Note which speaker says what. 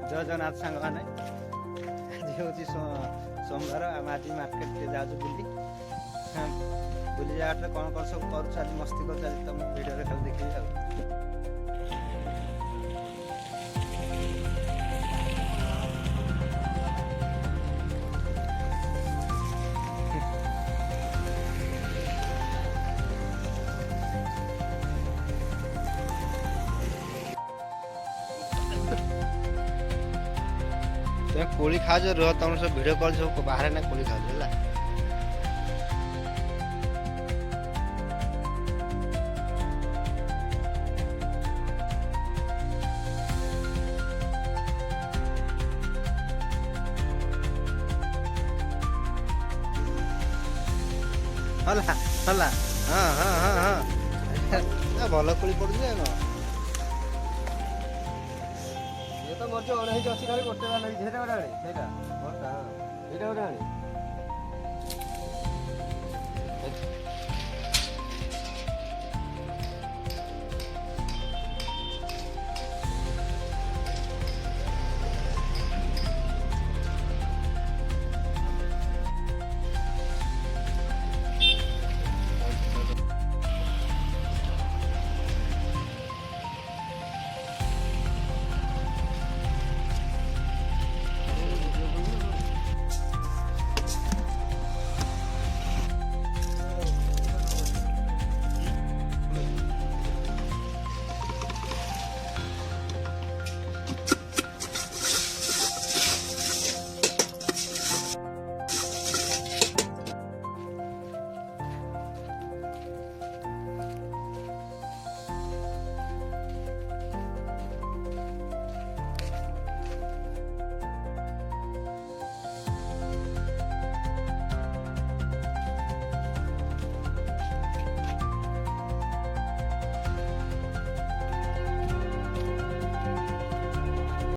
Speaker 1: जय जगन्नाथ सांग मैंने आज हूँ सोमवार आम आज मार्केट जाऊँ बुली बुली जाए कौन कौन सब कर मस्ती कर तुम वीडियो खाली देखिए तुम्हें कोली खा जो रह तुम सब वीडियो कॉल सब बाहर ना कोली खा जो हला हला हाँ हाँ हाँ हाँ भल कोली पड़ू ये तो मोर जो अणही अच्छी खाली गोटे वाला गोटे आणी